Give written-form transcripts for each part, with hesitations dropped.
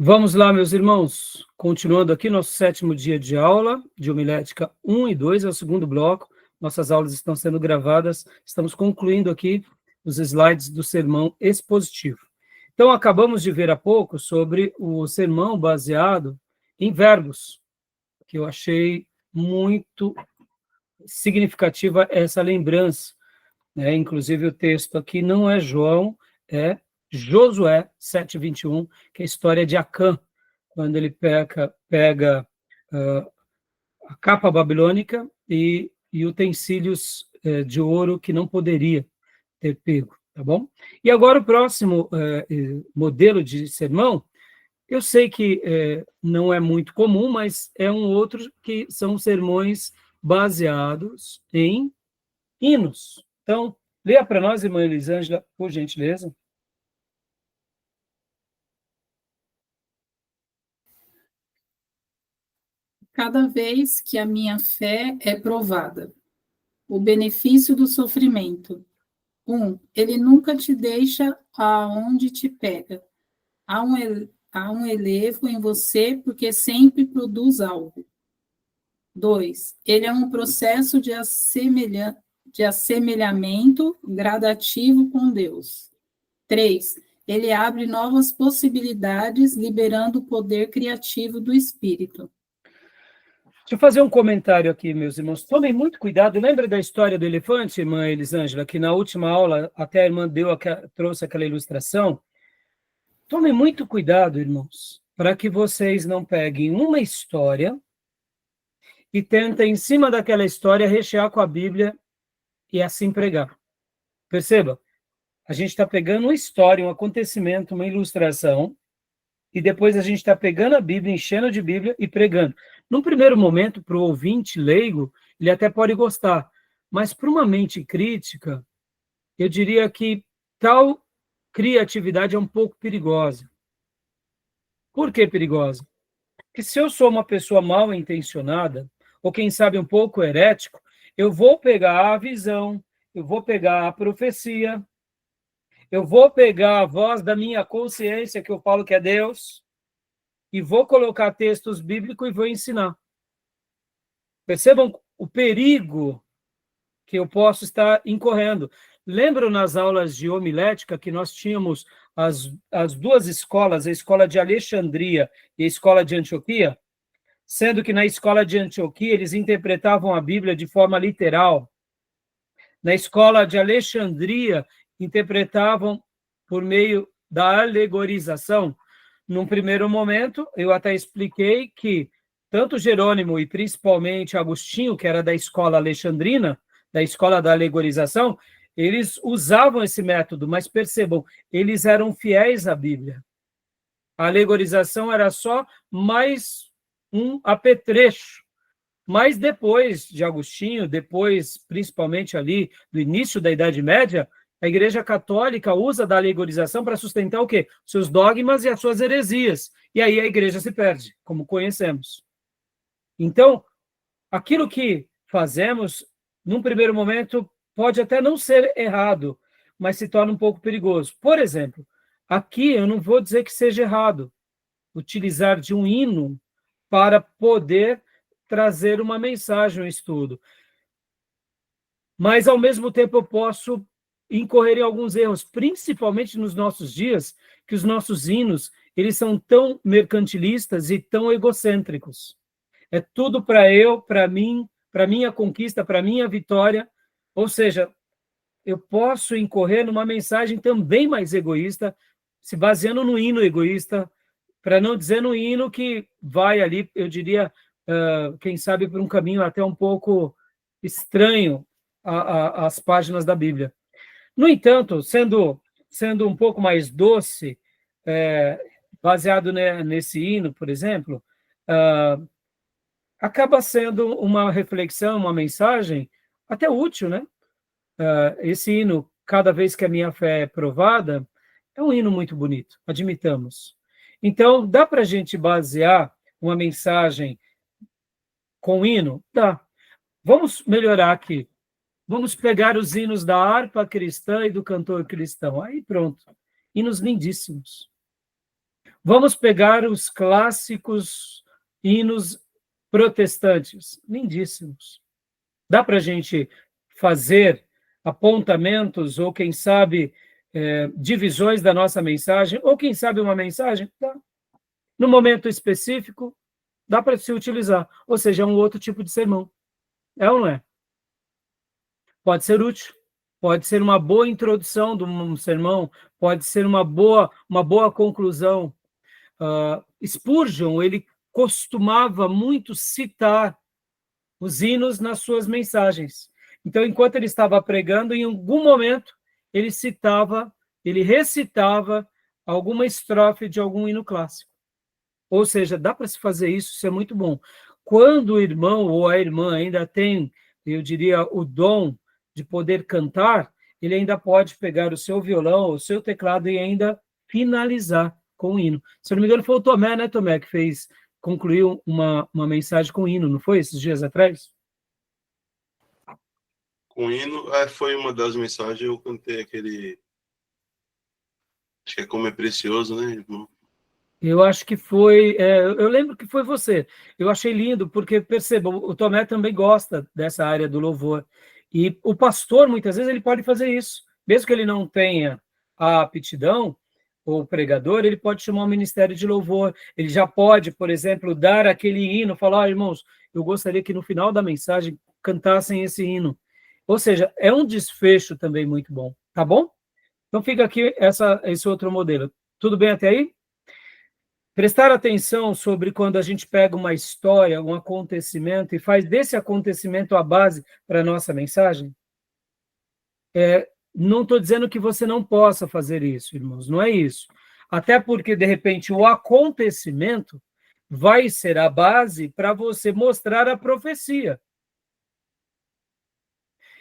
Vamos lá, meus irmãos, continuando aqui nosso 7º dia de aula, de homilética 1 e 2, é o segundo bloco, nossas aulas estão sendo gravadas, estamos concluindo aqui os slides do sermão expositivo. Então, acabamos de ver há pouco sobre o sermão baseado em verbos, que eu achei muito significativa essa lembrança, né? Inclusive o texto aqui não é João, é Josué 7:21, que é a história de Acã, quando ele pega a capa babilônica e utensílios de ouro que não poderia ter pego, tá bom? E agora o próximo modelo de sermão, eu sei que não é muito comum, mas é um outro que são sermões baseados em hinos. Então, leia para nós, irmã Elisângela, por gentileza. Cada vez que a minha fé é provada. O benefício do sofrimento. 1. Ele nunca te deixa aonde te pega. Há um elevo em você porque sempre produz algo. 2. Ele é um processo de assemelhamento gradativo com Deus. 3. Ele abre novas possibilidades, liberando o poder criativo do Espírito. Deixa eu fazer um comentário aqui, meus irmãos. Tomem muito cuidado. Lembra da história do elefante, irmã Elisângela, que na última aula até a irmã trouxe aquela ilustração? Tomem muito cuidado, irmãos, para que vocês não peguem uma história e tentem, em cima daquela história, rechear com a Bíblia e assim pregar. Perceba, a gente está pegando uma história, um acontecimento, uma ilustração, e depois a gente está pegando a Bíblia, enchendo de Bíblia e pregando. Num primeiro momento, para o ouvinte leigo, ele até pode gostar, mas para uma mente crítica, eu diria que tal criatividade é um pouco perigosa. Por que perigosa? Porque se eu sou uma pessoa mal intencionada, ou quem sabe um pouco herético, eu vou pegar a visão, eu vou pegar a profecia, eu vou pegar a voz da minha consciência, que eu falo que é Deus, e vou colocar textos bíblicos e vou ensinar. Percebam o perigo que eu posso estar incorrendo. Lembram nas aulas de homilética que nós tínhamos as duas escolas, a escola de Alexandria e a escola de Antioquia? Sendo que na escola de Antioquia eles interpretavam a Bíblia de forma literal. Na escola de Alexandria, interpretavam por meio da alegorização. Num primeiro momento, eu até expliquei que tanto Jerônimo e principalmente Agostinho, que era da escola alexandrina, da escola da alegorização, eles usavam esse método, mas percebam, eles eram fiéis à Bíblia. A alegorização era só mais um apetrecho. Mas depois de Agostinho, depois, principalmente ali, do início da Idade Média, a Igreja Católica usa da alegorização para sustentar o quê? Seus dogmas e as suas heresias. E aí a Igreja se perde, como conhecemos. Então, aquilo que fazemos, num primeiro momento, pode até não ser errado, mas se torna um pouco perigoso. Por exemplo, aqui eu não vou dizer que seja errado utilizar de um hino para poder trazer uma mensagem, um estudo. Mas, ao mesmo tempo, eu posso incorrer em alguns erros, principalmente nos nossos dias, que os nossos hinos, eles são tão mercantilistas e tão egocêntricos. É tudo para eu, para mim, para minha conquista, para minha vitória. Ou seja, eu posso incorrer numa mensagem também mais egoísta, se baseando no hino egoísta, para não dizer no hino que vai ali, eu diria, quem sabe, por um caminho até um pouco estranho às páginas da Bíblia. No entanto, sendo um pouco mais doce, baseado nesse hino, por exemplo, acaba sendo uma reflexão, uma mensagem até útil, né? Esse hino, cada vez que a minha fé é provada, é um hino muito bonito, admitamos. Então, dá para a gente basear uma mensagem com hino? Dá. Vamos melhorar aqui. Vamos pegar os hinos da harpa cristã e do cantor cristão. Aí pronto. Hinos lindíssimos. Vamos pegar os clássicos hinos protestantes, lindíssimos. Dá para a gente fazer apontamentos, ou quem sabe, divisões da nossa mensagem, ou quem sabe uma mensagem? Dá. No momento específico, dá para se utilizar. Ou seja, é um outro tipo de sermão. É ou não é? Pode ser útil, pode ser uma boa introdução de um sermão, pode ser uma boa conclusão. Spurgeon, ele costumava muito citar os hinos nas suas mensagens. Então, enquanto ele estava pregando, em algum momento, ele recitava alguma estrofe de algum hino clássico. Ou seja, dá para se fazer isso, isso é muito bom. Quando o irmão ou a irmã ainda tem, eu diria, o dom de poder cantar, ele ainda pode pegar o seu violão, o seu teclado e ainda finalizar com o hino. Se eu não me engano, foi o Tomé, né, Tomé, que concluiu uma mensagem com hino, não foi, esses dias atrás? Com hino, foi uma das mensagens, eu cantei aquele... Acho que é Como é Precioso, né, irmão? Eu acho que foi... eu lembro que foi você. Eu achei lindo, porque, perceba, o Tomé também gosta dessa área do louvor. E o pastor, muitas vezes, ele pode fazer isso. Mesmo que ele não tenha a aptidão, ou o pregador, ele pode chamar o ministério de louvor. Ele já pode, por exemplo, dar aquele hino, falar, irmãos, eu gostaria que no final da mensagem cantassem esse hino. Ou seja, é um desfecho também muito bom, tá bom? Então fica aqui esse outro modelo. Tudo bem até aí? Prestar atenção sobre quando a gente pega uma história, um acontecimento, e faz desse acontecimento a base para a nossa mensagem. Não estou dizendo que você não possa fazer isso, irmãos, não é isso. Até porque, de repente, o acontecimento vai ser a base para você mostrar a profecia.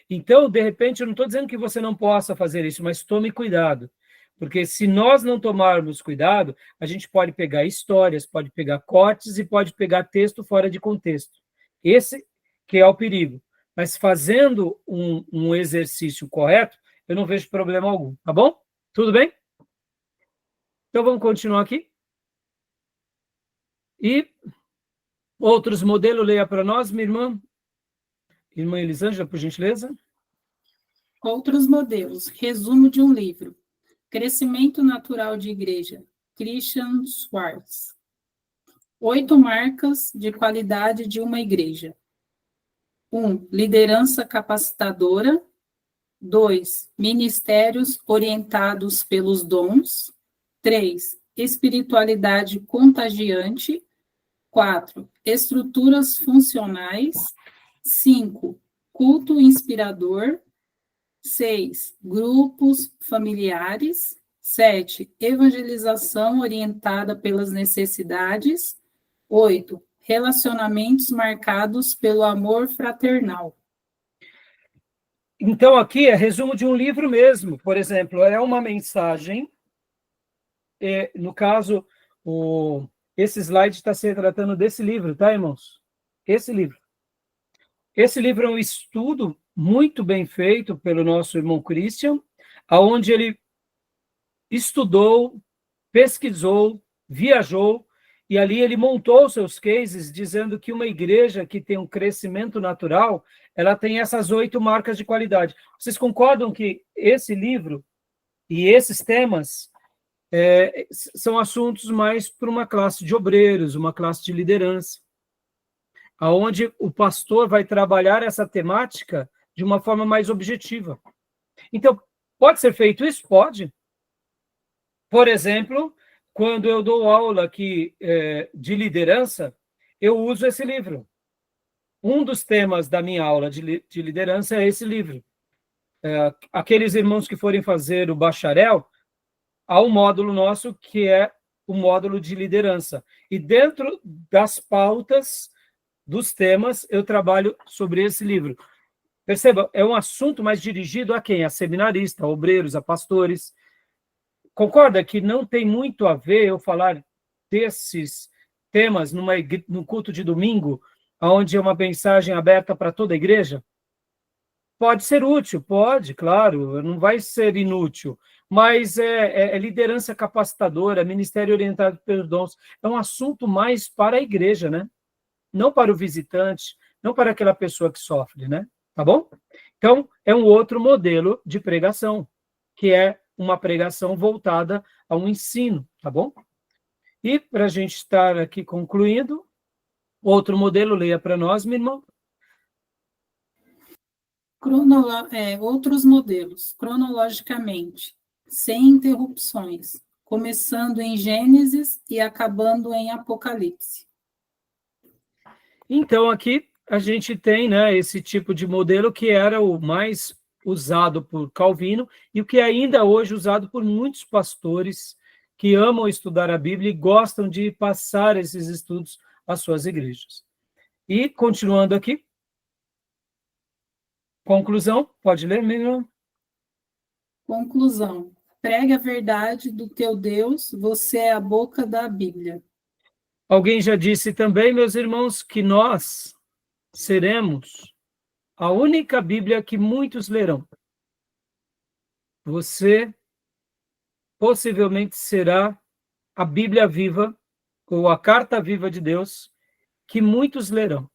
Então, de repente, eu não estou dizendo que você não possa fazer isso, mas tome cuidado. Porque se nós não tomarmos cuidado, a gente pode pegar histórias, pode pegar cortes e pode pegar texto fora de contexto. Esse que é o perigo. Mas fazendo um exercício correto, eu não vejo problema algum, tá bom? Tudo bem? Então, vamos continuar aqui. E outros modelos, leia para nós, minha irmã. Irmã Elisângela, por gentileza. Outros modelos. Resumo de um livro. Crescimento Natural de Igreja. Christian Schwartz. 8 marcas de qualidade de uma igreja. 1. Liderança capacitadora. 2. Ministérios orientados pelos dons. 3. Espiritualidade contagiante. 4. Estruturas funcionais. 5. Culto inspirador. 6. Grupos familiares. 7. Evangelização orientada pelas necessidades. 8. Relacionamentos marcados pelo amor fraternal. Então, aqui é resumo de um livro mesmo. Por exemplo, é uma mensagem. No caso, esse slide está se tratando desse livro, tá, irmãos? Esse livro. Esse livro é um estudo muito bem feito pelo nosso irmão Christian, onde ele estudou, pesquisou, viajou, e ali ele montou seus cases, dizendo que uma igreja que tem um crescimento natural, ela tem essas 8 marcas de qualidade. Vocês concordam que esse livro e esses temas são assuntos mais para uma classe de obreiros, uma classe de liderança, aonde o pastor vai trabalhar essa temática de uma forma mais objetiva. Então, pode ser feito isso? Pode. Por exemplo, quando eu dou aula aqui de liderança, eu uso esse livro. Um dos temas da minha aula de liderança é esse livro. Aqueles irmãos que forem fazer o bacharel, há um módulo nosso que é o módulo de liderança. E dentro das pautas, dos temas, eu trabalho sobre esse livro. Perceba, é um assunto mais dirigido a quem? A seminaristas, a obreiros, a pastores. Concorda que não tem muito a ver eu falar desses temas no culto de domingo, onde é uma mensagem aberta para toda a igreja? Pode ser útil, pode, claro, não vai ser inútil, mas é liderança capacitadora, ministério orientado pelos dons, é um assunto mais para a igreja, né? Não para o visitante, não para aquela pessoa que sofre, né? Tá bom? Então, é um outro modelo de pregação, que é uma pregação voltada a um ensino, tá bom? E para a gente estar aqui concluindo, outro modelo, leia para nós, minha irmã. Outros modelos, cronologicamente, sem interrupções, começando em Gênesis e acabando em Apocalipse. Então, aqui a gente tem, né, esse tipo de modelo que era o mais usado por Calvino e o que é ainda hoje usado por muitos pastores que amam estudar a Bíblia e gostam de passar esses estudos às suas igrejas. E, continuando aqui, conclusão, pode ler, menino? Conclusão. Pregue a verdade do teu Deus, você é a boca da Bíblia. Alguém já disse também, meus irmãos, que nós seremos a única Bíblia que muitos lerão. Você possivelmente será a Bíblia viva, ou a carta viva de Deus, que muitos lerão.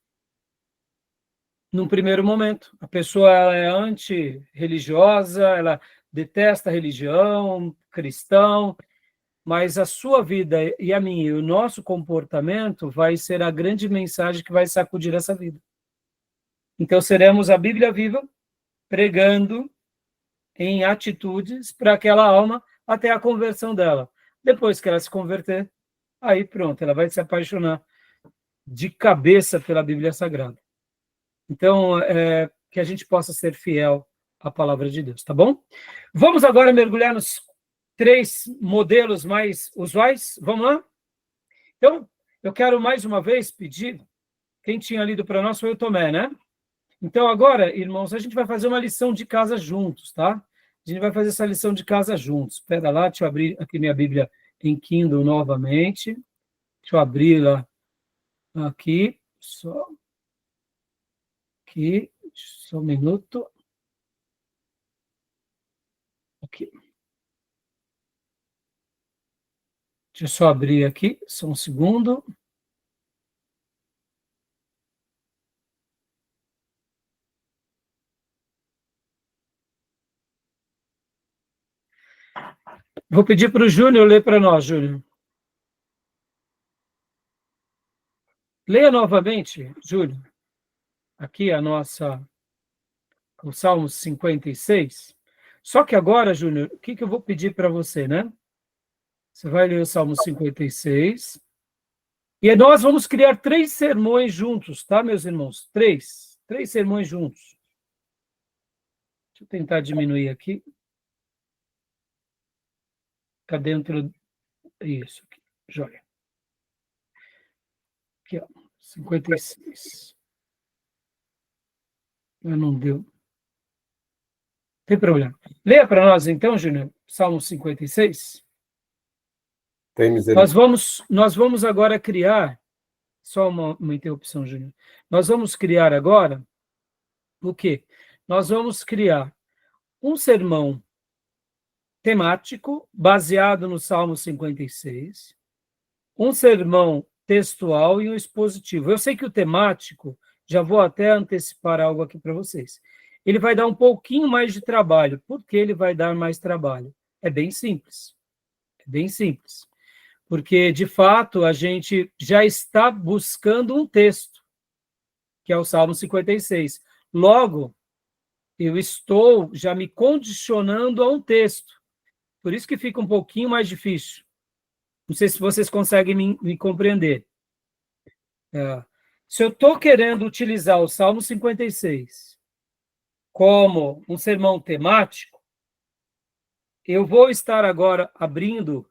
Num primeiro momento, a pessoa ela é antirreligiosa, ela detesta a religião, cristão, mas a sua vida e a minha, e o nosso comportamento vai ser a grande mensagem que vai sacudir essa vida. Então, seremos a Bíblia viva, pregando em atitudes para aquela alma até a conversão dela. Depois que ela se converter, aí pronto, ela vai se apaixonar de cabeça pela Bíblia Sagrada. Então, que a gente possa ser fiel à palavra de Deus, tá bom? Vamos agora mergulhar nos 3 modelos mais usuais. Vamos lá? Então, eu quero mais uma vez pedir, quem tinha lido para nós foi o Tomé, né? Então, agora, irmãos, a gente vai fazer uma lição de casa juntos, tá? A gente vai fazer essa lição de casa juntos. Espera lá, deixa eu abrir aqui minha Bíblia em Kindle novamente. Deixa eu abrir lá aqui, só aqui, só um minuto. Aqui. Deixa eu só abrir aqui, só um segundo. Vou pedir para o Júnior ler para nós, Júnior. Leia novamente, Júnior. Aqui o Salmo 56. Só que agora, Júnior, o que eu vou pedir para você, né? Você vai ler o Salmo 56. E nós vamos criar 3 sermões juntos, tá, meus irmãos? 3 sermões juntos. Deixa eu tentar diminuir aqui. Fica dentro... Isso aqui, joia. Aqui, ó, 56. Mas não deu. Não tem problema. Leia para nós, então, Júnior, Salmo 56. Tem misericórdia. Nós vamos agora criar... Só uma interrupção, Júnior. Nós vamos criar agora o quê? Nós vamos criar um sermão temático baseado no Salmo 56, um sermão textual e um expositivo. Eu sei que o temático, já vou até antecipar algo aqui para vocês. Ele vai dar um pouquinho mais de trabalho. Por que ele vai dar mais trabalho? É bem simples. É bem simples. Porque, de fato, a gente já está buscando um texto, que é o Salmo 56. Logo, eu estou já me condicionando a um texto. Por isso que fica um pouquinho mais difícil. Não sei se vocês conseguem me compreender. Se eu estou querendo utilizar o Salmo 56 como um sermão temático, eu vou estar agora abrindo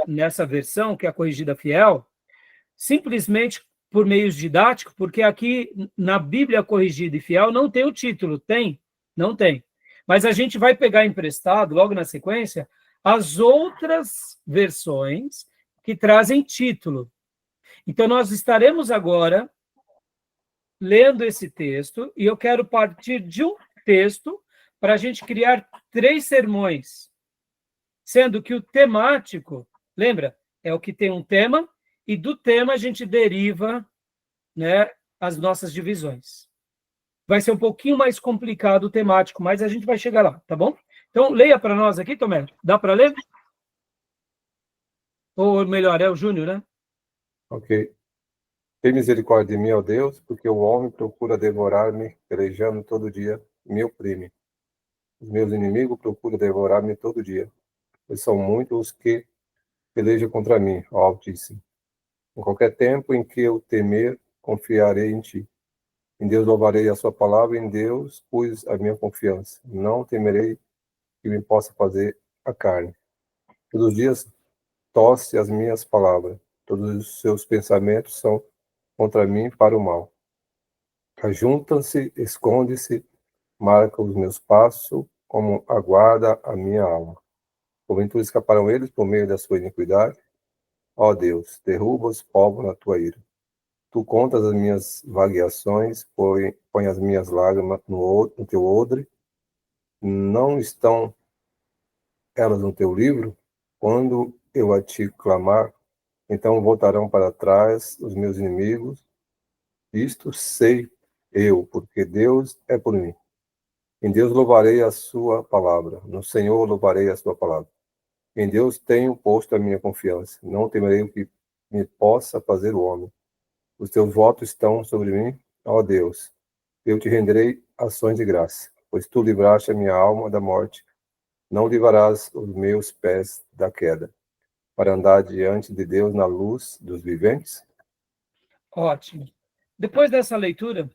nessa versão, que é a Corrigida Fiel, simplesmente por meios didáticos, porque aqui na Bíblia Corrigida e Fiel não tem o título, tem? Não tem. Mas a gente vai pegar emprestado, logo na sequência, as outras versões que trazem título. Então, nós estaremos agora lendo esse texto, e eu quero partir de um pretexto para a gente criar 3 sermões, sendo que o temático, lembra, é o que tem um tema, e do tema a gente deriva, né, as nossas divisões. Vai ser um pouquinho mais complicado o temático, mas a gente vai chegar lá, tá bom? Então, leia para nós aqui, Tomé. Dá para ler? Ou melhor, é o Júnior, né? Ok. Tem misericórdia de mim, ó Deus, porque o homem procura devorar-me, pelejando todo dia, e me oprime. Os meus inimigos procuram devorar-me todo dia, pois são muitos os que pelejam contra mim, ó Altíssimo. Em qualquer tempo em que eu temer, confiarei em ti. Em Deus louvarei a sua palavra, em Deus pus a minha confiança. Não temerei que me possa fazer a carne. Todos os dias torce as minhas palavras. Todos os seus pensamentos são contra mim para o mal. Ajuntam-se, esconde-se, marca os meus passos, como aguarda a minha alma. Porventura escaparam eles por meio da sua iniquidade? Ó Deus, derruba os povos na tua ira. Tu contas as minhas vagueações, põe as minhas lágrimas no teu odre. Não estão elas no teu livro? Quando eu a ti clamar, então voltarão para trás os meus inimigos. Isto sei eu, porque Deus é por mim. Em Deus louvarei a sua palavra. No Senhor louvarei a sua palavra. Em Deus tenho posto a minha confiança. Não temerei o que me possa fazer o homem. Os teus votos estão sobre mim, ó Deus. Eu te renderei ações de graça, pois tu livraste a minha alma da morte. Não livrarás os meus pés da queda, para andar diante de Deus na luz dos viventes? Ótimo. Depois dessa leitura,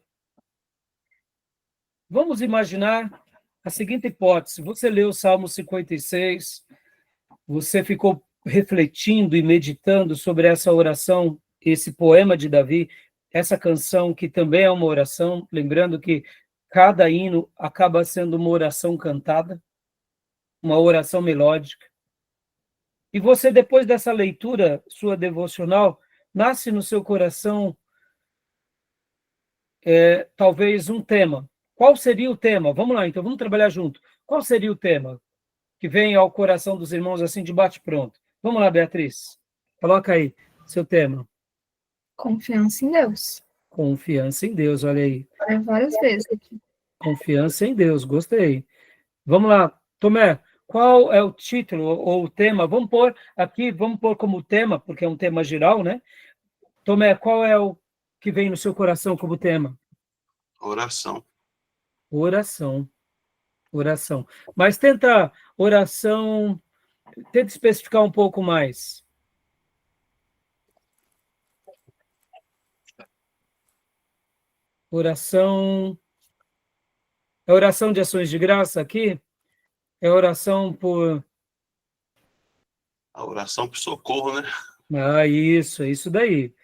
vamos imaginar a seguinte hipótese. Você leu o Salmo 56, você ficou refletindo e meditando sobre essa oração, esse poema de Davi, essa canção que também é uma oração, lembrando que cada hino acaba sendo uma oração cantada, uma oração melódica. E você, depois dessa leitura, sua devocional, nasce no seu coração talvez um tema. Qual seria o tema? Vamos lá, então, vamos trabalhar junto. Qual seria o tema que vem ao coração dos irmãos assim de bate-pronto? Vamos lá, Beatriz. Coloca aí seu tema. Confiança em Deus. Confiança em Deus, olha aí. Várias vezes aqui. Confiança em Deus, gostei. Vamos lá, Tomé, qual é o título ou o tema? Vamos pôr como tema, porque é um tema geral, né? Tomé, qual é o que vem no seu coração como tema? Oração. Oração. Oração. Mas tenta especificar um pouco mais. Oração. É oração de ações de graça aqui? É oração por... A oração por socorro, né? Ah, isso daí.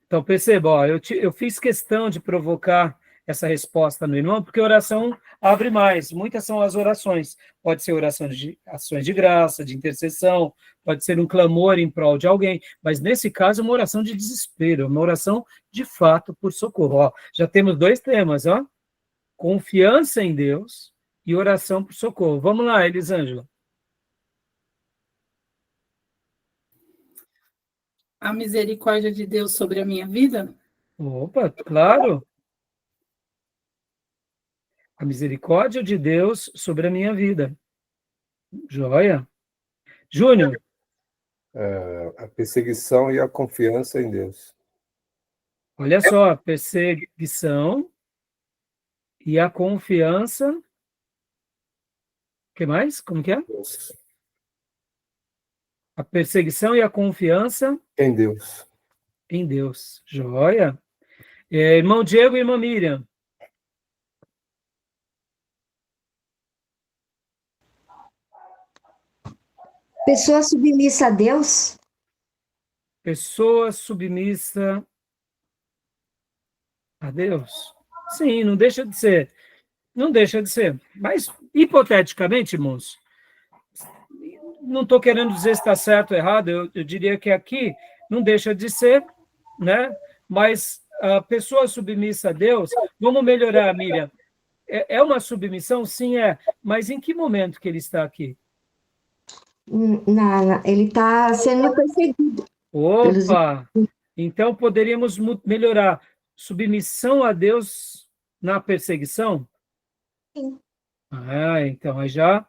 Então, perceba, ó, eu fiz questão de provocar essa resposta no irmão, porque oração abre mais. Muitas são as orações. Pode ser oração de ações de graça, de intercessão, pode ser um clamor em prol de alguém, mas nesse caso, uma oração de desespero, uma oração de fato por socorro. Ó, já temos 2 temas, ó. Confiança em Deus e oração por socorro. Vamos lá, Elisângela. A misericórdia de Deus sobre a minha vida? Opa, claro. A misericórdia de Deus sobre a minha vida. Joia. Júnior. A perseguição e a confiança em Deus. Olha só, a perseguição e a confiança. O que mais? Como que é? Deus. A perseguição e a confiança Em Deus. em Deus. Joia. Irmão Diego e irmã Miriam. Pessoa submissa a Deus? Pessoa submissa a Deus? Sim, não deixa de ser. Não deixa de ser. Mas, hipoteticamente, irmãos, não estou querendo dizer se está certo ou errado, eu diria que aqui não deixa de ser, né? Mas a pessoa submissa a Deus, vamos melhorar, Miriam. é uma submissão? Sim, é. Mas em que momento que ele está aqui? Ele está sendo perseguido. Opa! Então poderíamos melhorar. Submissão a Deus na perseguição? Sim. Ah, então aí já...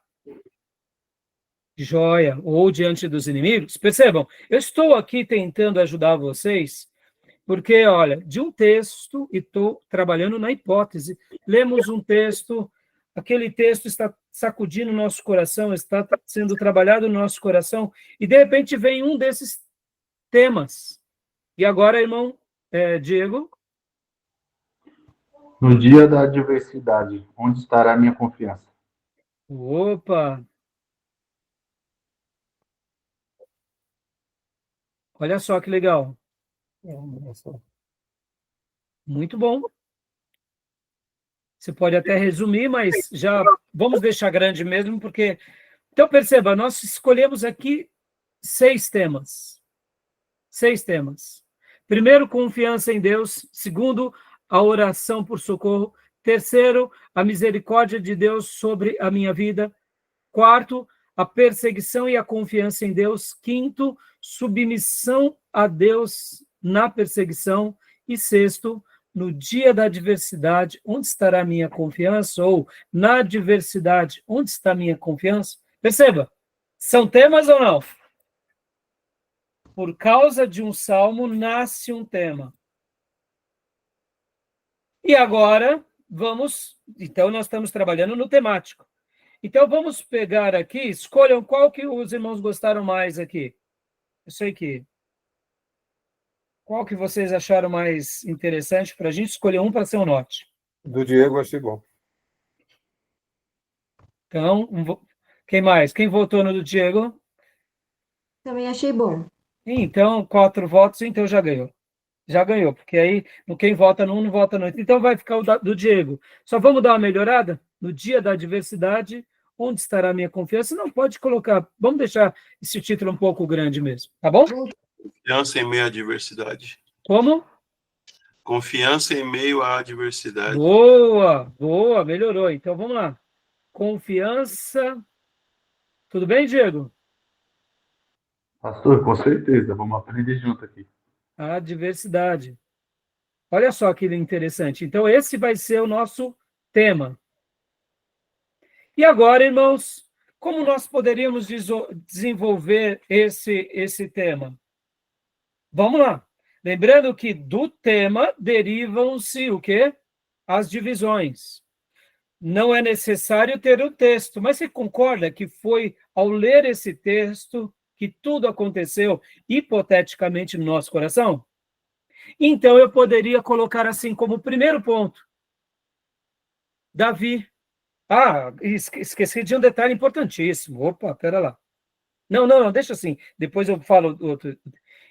Joia. Ou diante dos inimigos. Percebam, eu estou aqui tentando ajudar vocês, porque, olha, de um texto, e estou trabalhando na hipótese, lemos um texto, aquele texto está sacudindo o nosso coração, está sendo trabalhado no nosso coração, e de repente vem um desses temas. E agora, irmão Diego? No dia da adversidade, onde estará a minha confiança? Opa! Olha só que legal. Muito bom. Você pode até resumir, mas já vamos deixar grande mesmo, porque... Então, perceba, nós escolhemos aqui 6 temas. 6 temas. Primeiro, confiança em Deus. Segundo, a oração por socorro. Terceiro, a misericórdia de Deus sobre a minha vida. Quarto, a perseguição e a confiança em Deus. Quinto, submissão a Deus na perseguição. E sexto, no dia da adversidade, onde estará a minha confiança? Ou, na adversidade, onde está a minha confiança? Perceba, são temas ou não? Por causa de um salmo, nasce um tema. E agora, então nós estamos trabalhando no temático. Então vamos pegar aqui, escolham qual que os irmãos gostaram mais aqui. Eu sei que... Qual que vocês acharam mais interessante para a gente escolher um para ser um norte? Do Diego, achei bom. Então, quem mais? Quem votou no do Diego? Também achei bom. Então, 4 votos, então já ganhou. Já ganhou, porque aí quem vota num não vota no outro. Então vai ficar o do Diego. Só vamos dar uma melhorada? No dia da adversidade, onde estará a minha confiança? Não, pode colocar. Vamos deixar esse título um pouco grande mesmo, tá bom? Confiança em meio à adversidade. Como? Confiança em meio à adversidade. Boa, boa, melhorou. Então vamos lá. Confiança. Tudo bem, Diego? Pastor, com certeza, vamos aprender junto aqui. A adversidade. Olha só que interessante. Então, esse vai ser o nosso tema. E agora, irmãos, como nós poderíamos desenvolver esse tema? Vamos lá. Lembrando que do tema derivam-se o quê? As divisões. Não é necessário ter o texto, mas você concorda que foi ao ler esse texto que tudo aconteceu hipoteticamente no nosso coração? Então, eu poderia colocar assim como primeiro ponto, Davi. Ah, esqueci de um detalhe importantíssimo. Opa, pera lá. Não, deixa assim. Depois eu falo do outro.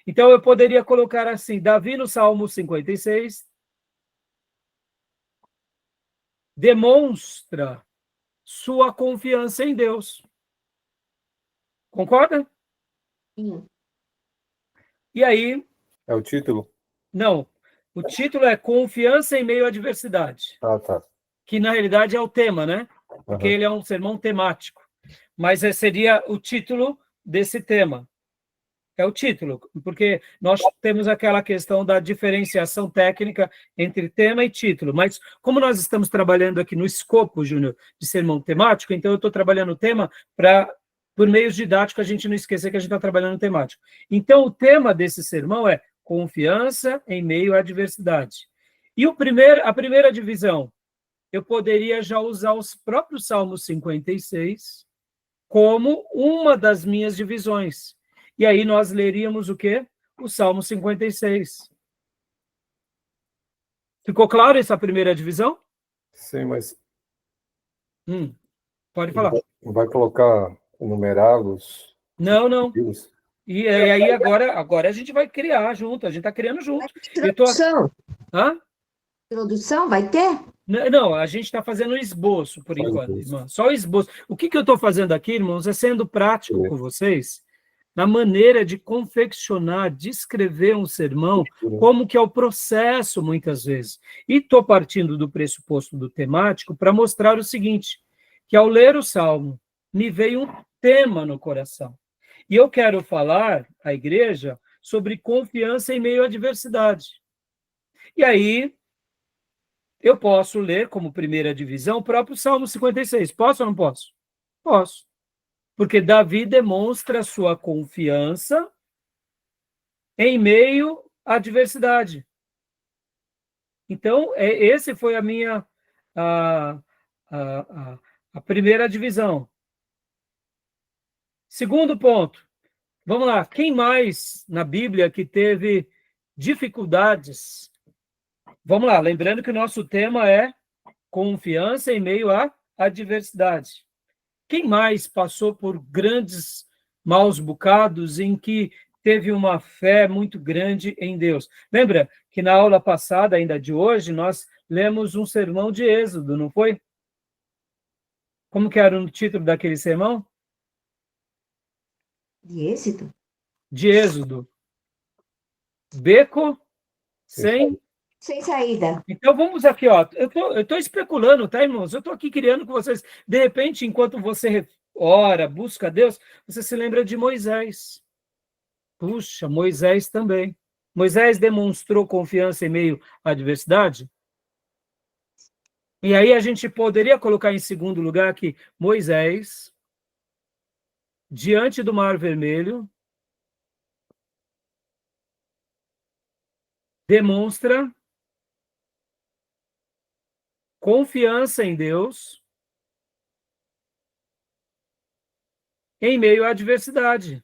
Então, eu poderia colocar assim, Davi no Salmo 56 demonstra sua confiança em Deus. Concorda? Sim. E aí... É o título? Não. O título é Confiança em Meio à Adversidade. Ah, tá. Que, na realidade, é o tema, né? Porque ele é um sermão temático. Mas seria o título desse tema. É o título, porque nós temos aquela questão da diferenciação técnica entre tema e título. Mas, como nós estamos trabalhando aqui no escopo, Júnior, de sermão temático, então eu estou trabalhando o tema para, por meios didáticos, a gente não esquecer que a gente está trabalhando no temático. Então, o tema desse sermão é confiança em meio à adversidade. E a primeira divisão, eu poderia já usar os próprios Salmos 56 como uma das minhas divisões. E aí nós leríamos o quê? O Salmo 56. Ficou claro essa primeira divisão? Sim, mas... Pode falar. Não vai colocar numerários? Não. E aí agora a gente vai criar junto, a gente está criando junto. Introdução. Hã? Introdução, vai ter? Não, a gente está fazendo um esboço, por enquanto, irmão. Só o esboço. O que eu estou fazendo aqui, irmãos, é sendo prático com vocês, na maneira de confeccionar, de escrever um sermão, como que é o processo, muitas vezes. E estou partindo do pressuposto do temático para mostrar o seguinte, que ao ler o Salmo, me veio um tema no coração. E eu quero falar à igreja sobre confiança em meio à adversidade. E aí, eu posso ler como primeira divisão o próprio Salmo 56. Posso ou não posso? Posso. Porque Davi demonstra sua confiança em meio à adversidade. Então, esse foi a minha a primeira divisão. Segundo ponto. Vamos lá. Quem mais na Bíblia que teve dificuldades? Vamos lá. Lembrando que o nosso tema é confiança em meio à adversidade. Quem mais passou por grandes maus bocados em que teve uma fé muito grande em Deus? Lembra que na aula passada, ainda de hoje, nós lemos um sermão de Êxodo, não foi? Como que era o título daquele sermão? De êxito? De Êxodo. Beco sem... Sem saída. Então, vamos aqui, ó. Eu tô especulando, tá, irmãos? Eu estou aqui criando com vocês. De repente, enquanto você ora, busca Deus, você se lembra de Moisés. Puxa, Moisés também. Moisés demonstrou confiança em meio à adversidade? E aí a gente poderia colocar em segundo lugar que Moisés, diante do Mar Vermelho, demonstra confiança em Deus em meio à adversidade.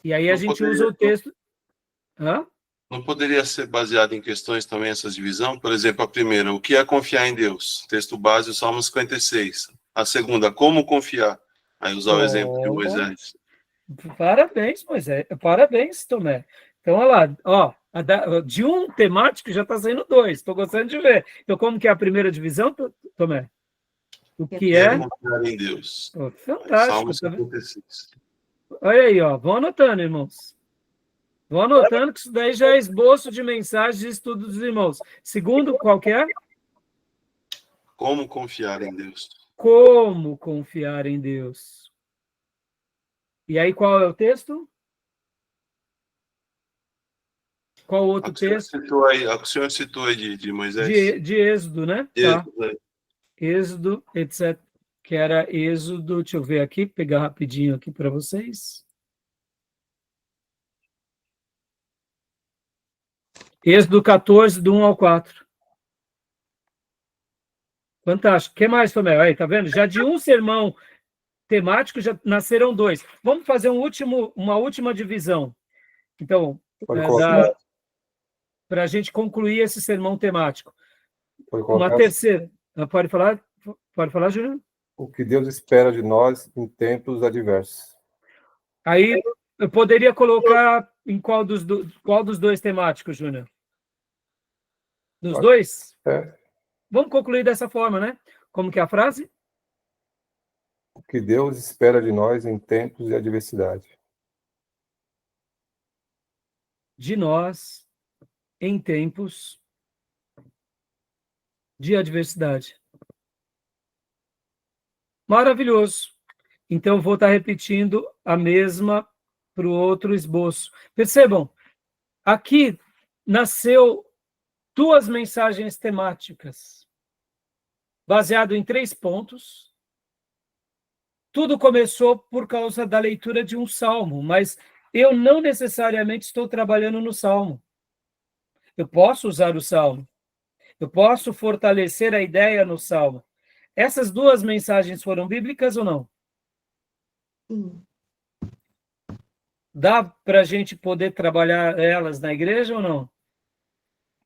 E aí a gente usa o texto... Hã? Não poderia ser baseado em questões também essas divisão? Por exemplo, a primeira, o que é confiar em Deus? Texto base, o Salmo 56. A segunda, como confiar? Aí usar o exemplo de Moisés. Parabéns, Moisés. Parabéns, Tomé. Então, olha lá, ó, de um temático já está saindo dois. Estou gostando de ver. Então, como que é a primeira divisão, Tomé? O que é? Confiar em Deus. Oh, fantástico. Salmo 56. Olha aí, ó. Vão anotando, irmãos. Vão anotando que isso daí já é esboço de mensagem de estudo dos irmãos. Segundo, qual que é? Como confiar em Deus? Como confiar em Deus. E aí, qual é o texto? Qual outro texto? A que o senhor citou aí de Moisés? De Êxodo, né? Tá. Êxodo, etc. Que era Êxodo, deixa eu ver aqui, pegar rapidinho aqui para vocês. Êxodo 14, do 1 ao 4. Fantástico. O que mais, Tomé? Aí, tá vendo? Já de um sermão temático, já nasceram dois. Vamos fazer uma última divisão. Então, para a gente concluir esse sermão temático. Uma terceira. Pode falar, Júnior? O que Deus espera de nós em tempos adversos. Aí, eu poderia colocar em qual dos dois temáticos, Júnior? Dos dois? É. Vamos concluir dessa forma, né? Como que é a frase? O que Deus espera de nós em tempos de adversidade. De nós em tempos de adversidade. Maravilhoso. Então, vou estar repetindo a mesma para o outro esboço. Percebam, aqui nasceu duas mensagens temáticas, baseado em 3 pontos. Tudo começou por causa da leitura de um salmo, mas eu não necessariamente estou trabalhando no salmo. Eu posso usar o salmo. Eu posso fortalecer a ideia no salmo. Essas duas mensagens foram bíblicas ou não? Sim. Dá para a gente poder trabalhar elas na igreja ou não?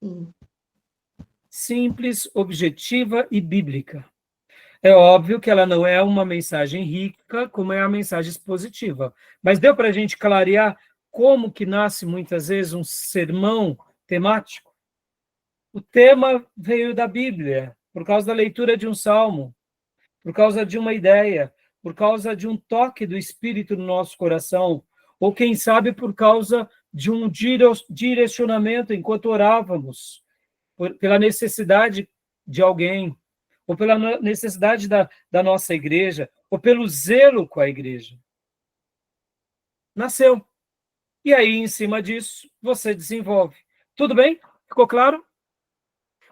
Sim. Simples, objetiva e bíblica. É óbvio que ela não é uma mensagem rica, como é a mensagem expositiva. Mas deu para a gente clarear como que nasce, muitas vezes, um sermão temático? O tema veio da Bíblia, por causa da leitura de um salmo, por causa de uma ideia, por causa de um toque do Espírito no nosso coração, ou quem sabe por causa de um direcionamento enquanto orávamos, pela necessidade de alguém, ou pela necessidade da nossa igreja, ou pelo zelo com a igreja. Nasceu. E aí, em cima disso, você desenvolve. Tudo bem? Ficou claro?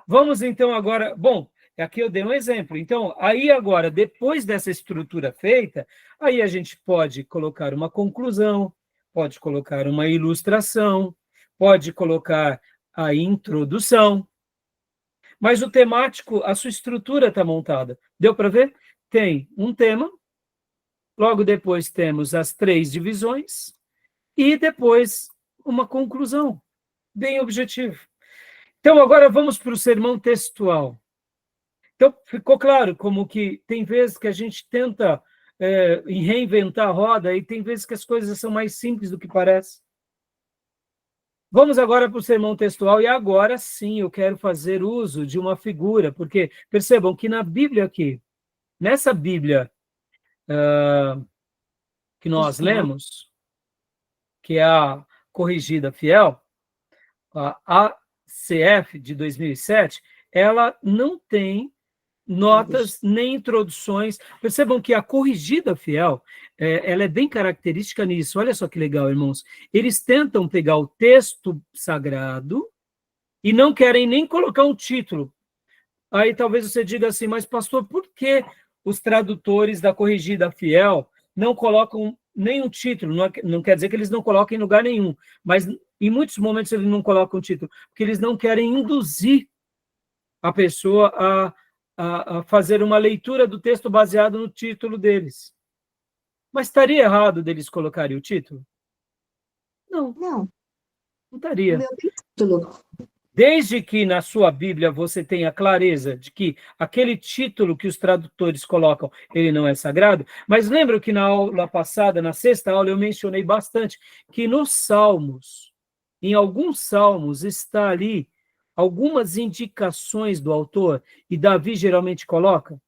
Vamos então agora... Bom, aqui eu dei um exemplo. Então, aí agora, depois dessa estrutura feita, aí a gente pode colocar uma conclusão, pode colocar uma ilustração, pode colocar a introdução. Mas o temático, a sua estrutura está montada. Deu para ver? Tem um tema, logo depois temos as 3 divisões, e depois uma conclusão, bem objetivo. Então, agora vamos para o sermão textual. Então, ficou claro como que tem vezes que a gente tenta reinventar a roda e tem vezes que as coisas são mais simples do que parece. Vamos agora para o sermão textual, e agora sim eu quero fazer uso de uma figura, porque percebam que na Bíblia aqui, nessa Bíblia que nós lemos, que é a Corrigida Fiel, a ACF de 2007, ela não tem notas nem introduções. Percebam que a Corrigida Fiel, ela é bem característica nisso. Olha só que legal, irmãos. Eles tentam pegar o texto sagrado e não querem nem colocar um título. Aí talvez você diga assim, mas pastor, por que os tradutores da Corrigida Fiel não colocam nenhum título? Não quer dizer que eles não coloquem em lugar nenhum, mas em muitos momentos eles não colocam título, porque eles não querem induzir a pessoa a fazer uma leitura do texto baseado no título deles. Mas estaria errado deles colocarem o título? Não. Não estaria. Meu título. Desde que na sua Bíblia você tenha clareza de que aquele título que os tradutores colocam, ele não é sagrado, mas lembra que na aula passada, na 6ª aula, eu mencionei bastante que nos Salmos, em alguns Salmos, está ali algumas indicações do autor, e Davi geralmente coloca,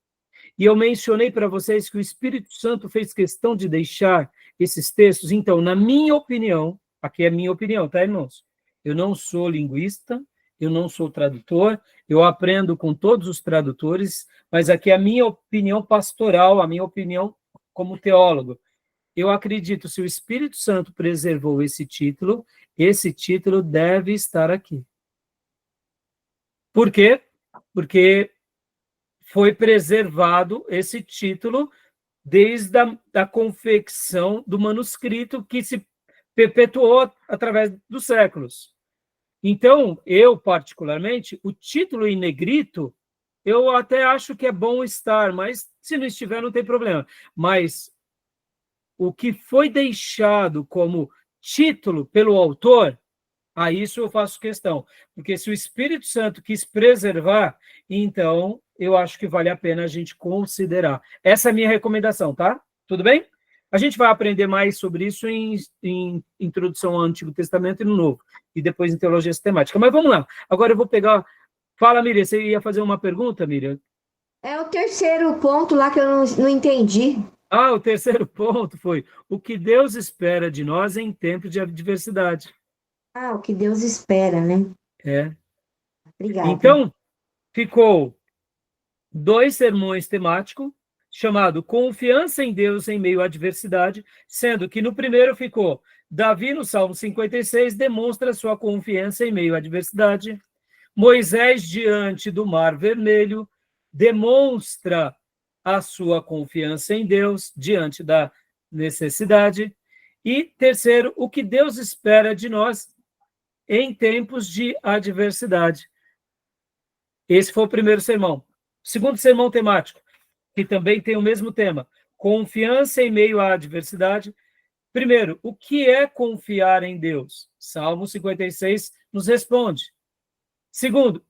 e eu mencionei para vocês que o Espírito Santo fez questão de deixar esses textos. Então, na minha opinião, aqui é a minha opinião, tá, irmãos? Eu não sou linguista, eu não sou tradutor, eu aprendo com todos os tradutores, mas aqui é a minha opinião pastoral, a minha opinião como teólogo. Eu acredito, se o Espírito Santo preservou esse título deve estar aqui. Por quê? Porque foi preservado esse título desde a confecção do manuscrito que se perpetuou através dos séculos. Então, eu, particularmente, o título em negrito, eu até acho que é bom estar, mas se não estiver, não tem problema. Mas o que foi deixado como título pelo autor, a isso eu faço questão. Porque se o Espírito Santo quis preservar, então eu acho que vale a pena a gente considerar. Essa é a minha recomendação, tá? Tudo bem? A gente vai aprender mais sobre isso em Introdução ao Antigo Testamento e no Novo, e depois em Teologia Sistemática. Mas vamos lá. Agora eu vou pegar... Fala, Miriam, você ia fazer uma pergunta, Miriam? É o terceiro ponto lá que eu não entendi. Ah, o terceiro ponto foi o que Deus espera de nós em tempos de adversidade. Ah, o que Deus espera, né? É. Obrigada. Então, ficou 2 sermões temáticos, chamado Confiança em Deus em meio à adversidade, sendo que no primeiro ficou Davi, no Salmo 56, demonstra sua confiança em meio à adversidade. Moisés, diante do Mar Vermelho, demonstra a sua confiança em Deus diante da necessidade. E terceiro, o que Deus espera de nós em tempos de adversidade. Esse foi o primeiro sermão. Segundo sermão temático, que também tem o mesmo tema, confiança em meio à adversidade. Primeiro, o que é confiar em Deus? Salmo 56 nos responde. Segundo,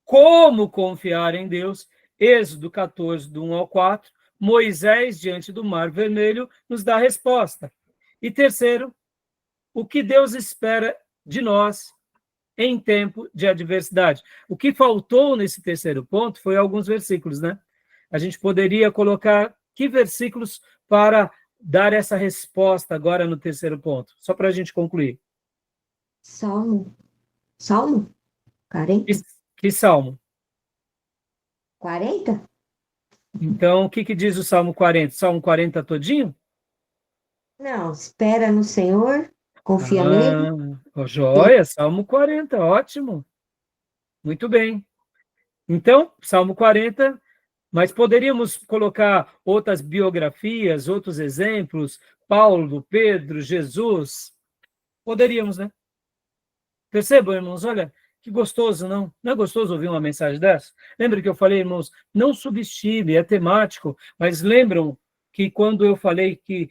como confiar em Deus? Êxodo 14, do 1 ao 4, Moisés, diante do Mar Vermelho, nos dá a resposta. E terceiro, o que Deus espera de nós em tempo de adversidade. O que faltou nesse terceiro ponto foi alguns versículos, né? A gente poderia colocar que versículos para dar essa resposta agora no terceiro ponto? Só para a gente concluir. Salmo. 40? Que salmo? 40? Então, o que diz o Salmo 40? Salmo 40 todinho? Não, espera no Senhor, confia nele. Joia, Salmo 40, ótimo. Muito bem. Então, Salmo 40, mas poderíamos colocar outras biografias, outros exemplos, Paulo, Pedro, Jesus. Poderíamos, né? Percebam, irmãos, olha, que gostoso, não? Não é gostoso ouvir uma mensagem dessa? Lembra que eu falei, irmãos, não subestime, é temático, mas lembram que quando eu falei que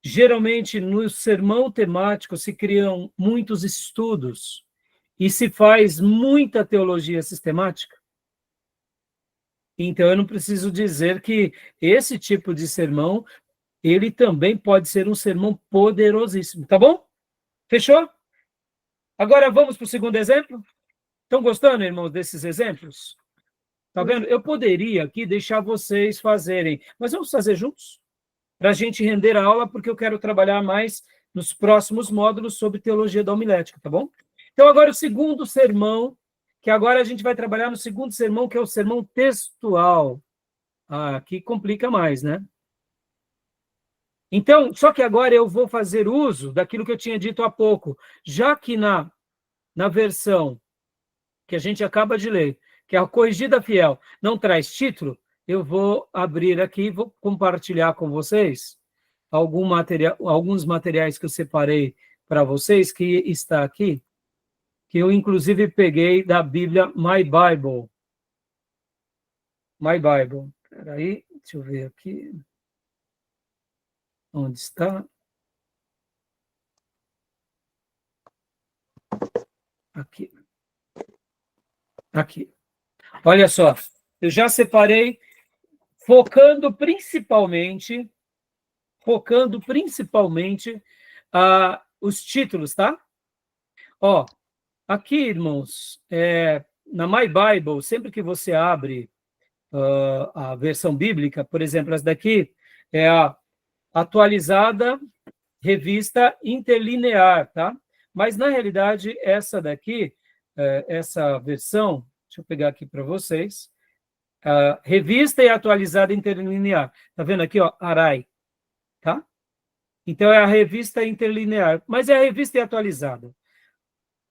geralmente no sermão temático se criam muitos estudos e se faz muita teologia sistemática? Então eu não preciso dizer que esse tipo de sermão, ele também pode ser um sermão poderosíssimo, tá bom? Fechou? Agora vamos para o segundo exemplo? Estão gostando, irmãos, desses exemplos? Tá vendo? Eu poderia aqui deixar vocês fazerem, mas vamos fazer juntos? Para a gente render a aula, porque eu quero trabalhar mais nos próximos módulos sobre teologia da homilética, tá bom? Então, agora o segundo sermão, que agora a gente vai trabalhar no segundo sermão, que é o sermão textual. Aqui complica mais, né? Então, só que agora eu vou fazer uso daquilo que eu tinha dito há pouco, já que na versão que a gente acaba de ler, que é a Corrigida Fiel, não traz título, eu vou abrir aqui, vou compartilhar com vocês alguns materiais que eu separei para vocês, que está aqui, que eu inclusive peguei da Bíblia My Bible. My Bible. Espera aí, deixa eu ver aqui. Onde está? Aqui. Aqui. Olha só, eu já separei, focando principalmente os títulos, tá? Ó, aqui, irmãos, na My Bible, sempre que você abre a versão bíblica, por exemplo, essa daqui é a atualizada revista interlinear, tá? Mas, na realidade, essa daqui, essa versão, deixa eu pegar aqui para vocês, revista e atualizada interlinear. Tá vendo aqui, ó, Arai, tá? Então, é a revista interlinear, mas é a revista e atualizada,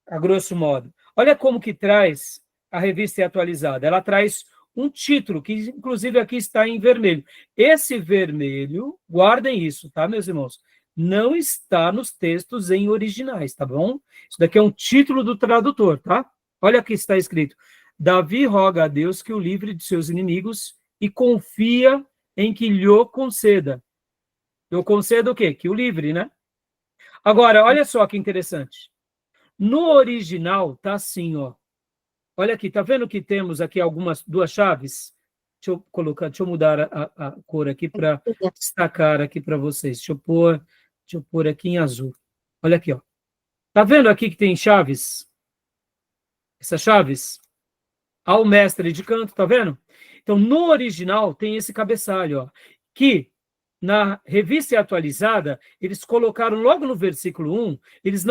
a grosso modo. Olha como que traz a revista e atualizada. Ela traz um título, que inclusive aqui está em vermelho. Esse vermelho, guardem isso, tá, meus irmãos? Não está nos textos em originais, tá bom? Isso daqui é um título do tradutor, tá? Olha aqui está escrito. Davi roga a Deus que o livre de seus inimigos e confia em que lhe conceda. Eu concedo o quê? Que o livre, né? Agora, olha só que interessante. No original, tá assim, ó. Olha aqui, tá vendo que temos aqui duas chaves? Deixa eu mudar a cor aqui para destacar aqui para vocês. Deixa eu pôr aqui em azul. Olha aqui, ó. Tá vendo aqui que tem chaves? Essas chaves? Ao mestre de canto, tá vendo? Então, no original tem esse cabeçalho, ó, que na revista atualizada, eles colocaram logo no versículo 1, eles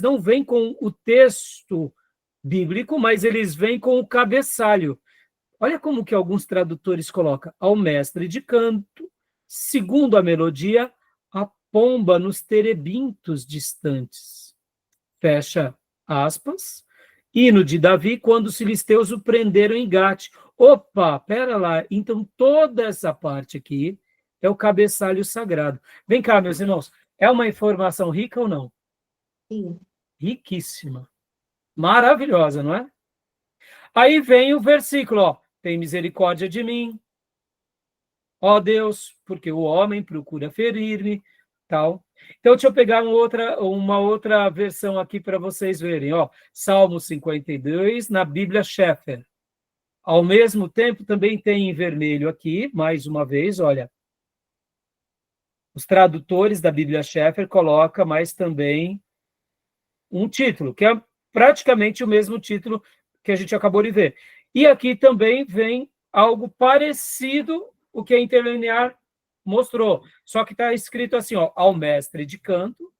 não vêm com o texto bíblico, mas eles vêm com o cabeçalho. Olha como que alguns tradutores colocam. Ao mestre de canto, segundo a melodia, a pomba nos terebintos distantes. Fecha aspas. Hino de Davi, quando os filisteus o prenderam em Gate. Opa, pera lá. Então, toda essa parte aqui é o cabeçalho sagrado. Vem cá, meus irmãos. É uma informação rica ou não? Sim. Riquíssima. Maravilhosa, não é? Aí vem o versículo, ó. Tem misericórdia de mim, ó Deus, porque o homem procura ferir-me, tal. Então, deixa eu pegar uma outra versão aqui para vocês verem, ó. Salmo 52, na Bíblia Schaeffer. Ao mesmo tempo, também tem em vermelho aqui, mais uma vez, olha. Os tradutores da Bíblia Schaeffer colocam mais também um título, que é praticamente o mesmo título que a gente acabou de ver. E aqui também vem algo parecido o que a interlinear mostrou. Só que está escrito assim, ó, ao mestre de canto,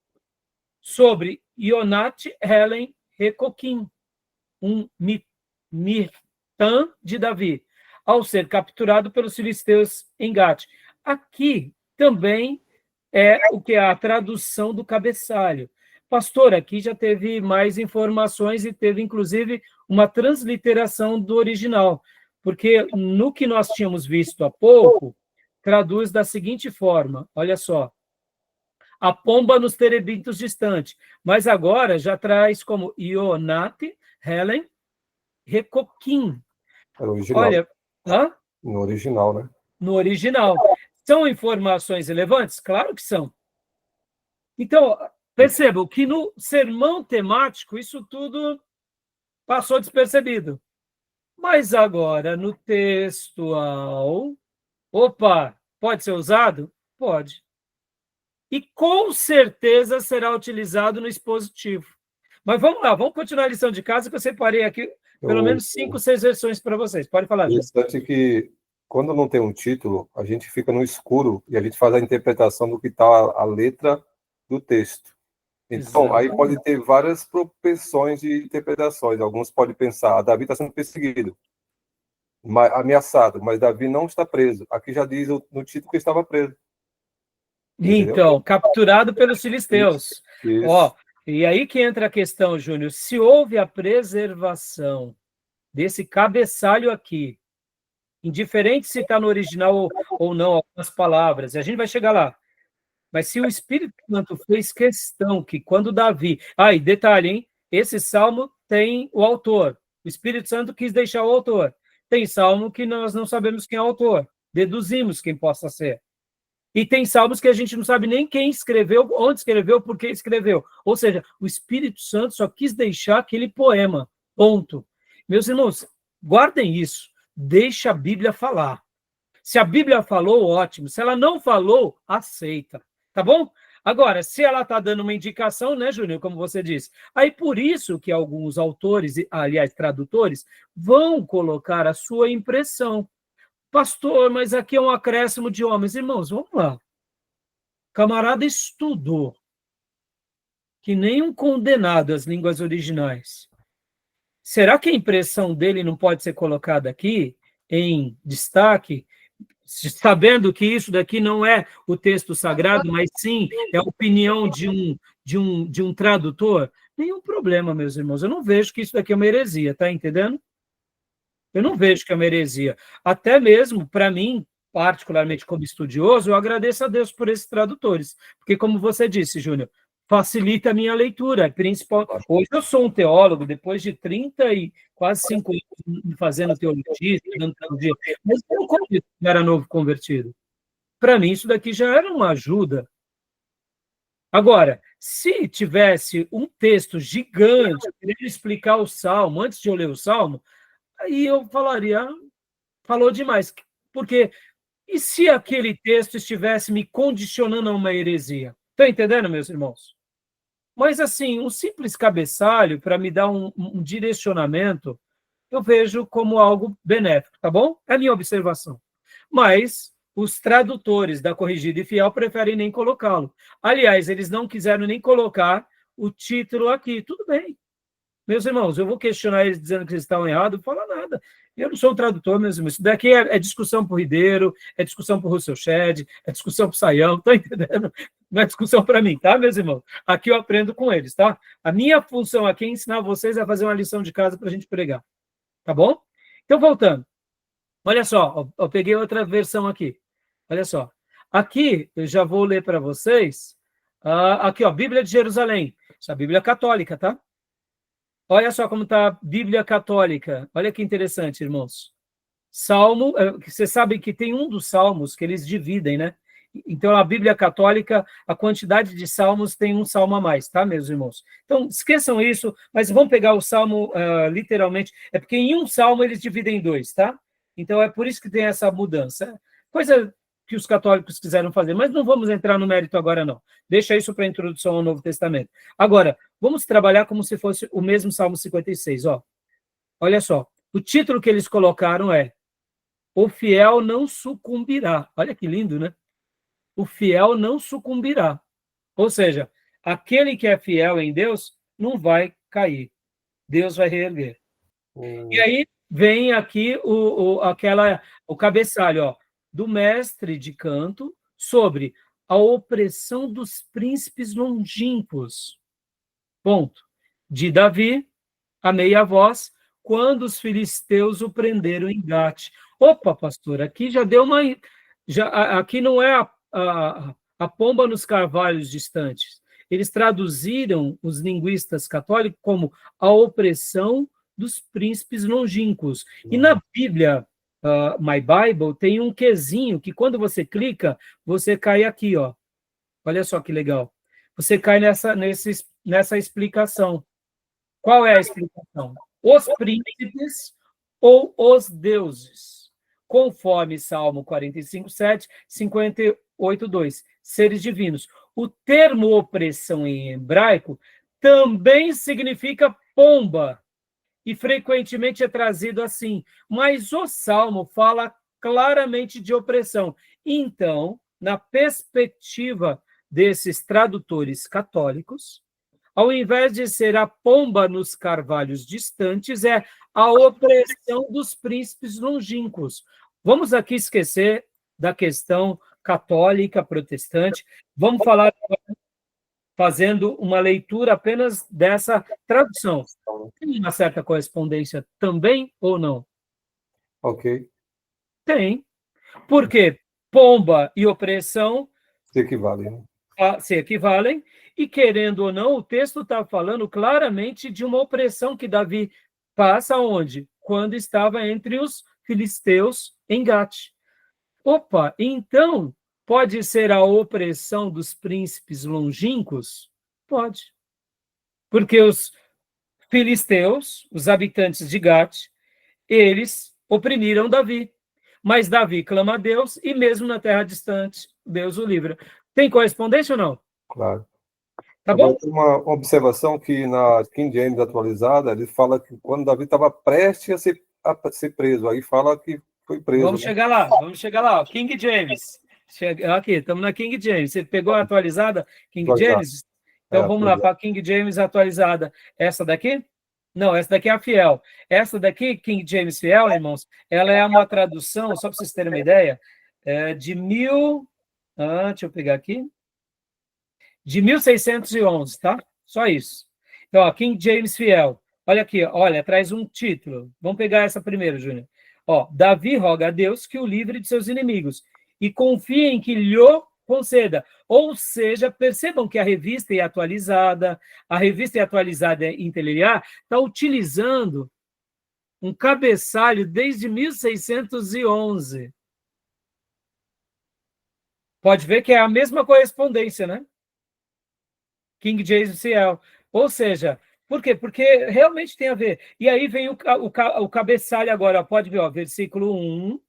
sobre Ionat Helen Recoquim, um Mirtã de Davi, ao ser capturado pelos filisteus em Gate. Aqui também é o que é a tradução do cabeçalho. Pastor, aqui já teve mais informações e teve, inclusive, uma transliteração do original, porque no que nós tínhamos visto há pouco, traduz da seguinte forma, olha só, a pomba nos terebentos distante, mas agora já traz como Ionate, Helen, Recoquim. É o original. Olha, hã? No original, né? No original. São informações relevantes? Claro que são. Então, percebam que no sermão temático isso tudo passou despercebido. Mas agora, no textual, opa, pode ser usado? Pode. E com certeza será utilizado no expositivo. Mas vamos lá, vamos continuar a lição de casa, que eu separei aqui pelo menos 5, 6 versões para vocês. Pode falar, Júlio. Interessante que, quando não tem um título, a gente fica no escuro e a gente faz a interpretação do que está a letra do texto. Então, aí pode ter várias propensões de interpretações. Alguns podem pensar, Davi está sendo perseguido, ameaçado, mas Davi não está preso. Aqui já diz no título que estava preso. Então, capturado pelos filisteus. Isso. Ó, e aí que entra a questão, Júnior. Se houve a preservação desse cabeçalho aqui, indiferente se está no original ou não, algumas palavras, e a gente vai chegar lá. Mas se o Espírito Santo fez questão que quando Davi... Ah, e detalhe, hein? Esse salmo tem o autor. O Espírito Santo quis deixar o autor. Tem salmo que nós não sabemos quem é o autor. Deduzimos quem possa ser. E tem salmos que a gente não sabe nem quem escreveu, onde escreveu, por que escreveu. Ou seja, o Espírito Santo só quis deixar aquele poema. Ponto. Meus irmãos, guardem isso. Deixa a Bíblia falar. Se a Bíblia falou, ótimo. Se ela não falou, aceita. Tá bom? Agora, se ela está dando uma indicação, né, Júnior, como você disse, aí por isso que alguns autores, aliás, tradutores, vão colocar a sua impressão. Pastor, mas aqui é um acréscimo de homens. Irmãos, vamos lá. Camarada estudou, que nem um condenado as línguas originais. Será que a impressão dele não pode ser colocada aqui, em destaque, sabendo que isso daqui não é o texto sagrado, mas sim é a opinião de um tradutor? Nenhum problema, meus irmãos. Eu não vejo que isso daqui é uma heresia, tá entendendo? Eu não vejo que é uma heresia. Até mesmo, para mim, particularmente como estudioso, eu agradeço a Deus por esses tradutores. Porque, como você disse, Júnior, facilita a minha leitura. Principal... Hoje eu sou um teólogo, depois de 30 e quase 5 anos fazendo teologia, estudando teologia, mas eu não era novo convertido. Para mim, isso daqui já era uma ajuda. Agora, se tivesse um texto gigante, querendo explicar o Salmo, antes de eu ler o Salmo, aí eu falaria, falou demais. Porque, e se aquele texto estivesse me condicionando a uma heresia? Estão entendendo, meus irmãos? Mas, assim, um simples cabeçalho, para me dar um direcionamento, eu vejo como algo benéfico, tá bom? É a minha observação. Mas os tradutores da Corrigida e Fiel preferem nem colocá-lo. Aliás, eles não quiseram nem colocar o título aqui. Tudo bem. Meus irmãos, eu vou questionar eles dizendo que eles estão errados, não fala nada. Eu não sou um tradutor, meus irmãos. Isso daqui é discussão para o Ribeiro, é discussão para o Russell Shedd, é discussão para o Saião, tá entendendo? Não é discussão para mim, tá, meus irmãos? Aqui eu aprendo com eles, tá? A minha função aqui é ensinar vocês a fazer uma lição de casa para a gente pregar, tá bom? Então, voltando. Olha só, eu peguei outra versão aqui. Olha só. Aqui, eu já vou ler para vocês. Aqui, ó, Bíblia de Jerusalém. Isso é a Bíblia católica, tá? Olha só como está a Bíblia católica. Olha que interessante, irmãos. Salmo, vocês sabem que tem um dos salmos que eles dividem, né? Então, a Bíblia católica, a quantidade de salmos tem um salmo a mais, tá, meus irmãos? Então, esqueçam isso, mas vamos pegar o salmo literalmente. É porque em um salmo eles dividem em dois, tá? Então, é por isso que tem essa mudança. Coisa que os católicos quiseram fazer, mas não vamos entrar no mérito agora, não. Deixa isso para a introdução ao Novo Testamento. Agora, vamos trabalhar como se fosse o mesmo Salmo 56, ó. Olha só, o título que eles colocaram é o fiel não sucumbirá. Olha que lindo, né? O fiel não sucumbirá. Ou seja, aquele que é fiel em Deus não vai cair. Deus vai reerguer. E aí vem aqui o cabeçalho, ó, do mestre de canto sobre a opressão dos príncipes longínquos. Ponto. De Davi, a meia voz, quando os filisteus o prenderam em Gate. Opa, pastor, aqui já deu uma... aqui não é a pomba nos carvalhos distantes. Eles traduziram, os linguistas católicos, como a opressão dos príncipes longínquos. E na Bíblia, My Bible, tem um quezinho que quando você clica, você cai aqui, ó. Olha só que legal. Você cai nessa explicação. Qual é a explicação? Os príncipes ou os deuses, conforme Salmo 45:7, 58:2, seres divinos. O termo opressão em hebraico também significa pomba, e frequentemente é trazido assim, mas o Salmo fala claramente de opressão. Então, na perspectiva desses tradutores católicos, ao invés de ser a pomba nos carvalhos distantes, é a opressão dos príncipes longínquos. Vamos aqui esquecer da questão católica, protestante. Vamos falar fazendo uma leitura apenas dessa tradução. Tem uma certa correspondência também ou não? Ok. Tem. Por quê? Pomba e opressão Se equivale, né? se equivalem, e querendo ou não, o texto está falando claramente de uma opressão que Davi passa onde? Quando estava entre os filisteus em Gate. Opa, então pode ser a opressão dos príncipes longínquos? Pode. Porque os filisteus, os habitantes de Gate, eles oprimiram Davi. Mas Davi clama a Deus e mesmo na terra distante, Deus o livra. Tem correspondência ou não? Claro. Tá Agora, bom? tem uma observação que na King James atualizada, ele fala que quando Davi estava prestes a ser preso, aí fala que foi preso. Vamos chegar lá, vamos chegar lá. Ó. King James. Aqui, estamos na King James. Você pegou a atualizada King James? Então vamos lá para a King James atualizada. Essa daqui? Não, essa daqui é a fiel. Essa daqui, King James Fiel, irmãos, ela é uma tradução, só para vocês terem uma ideia, de deixa eu pegar aqui. De 1611, tá? Só isso. Então, ó, King James Fiel. Olha aqui, olha, traz um título. Vamos pegar essa primeiro, Júnior. Ó, Davi roga a Deus que o livre de seus inimigos e confia em que lhe conceda. Ou seja, percebam que a revista é atualizada Inteliar está utilizando um cabeçalho desde 1611. Pode ver que é a mesma correspondência, né? King James Fiel. Ou seja, por quê? Porque realmente tem a ver. E aí vem o cabeçalho agora, pode ver, ó, versículo 1.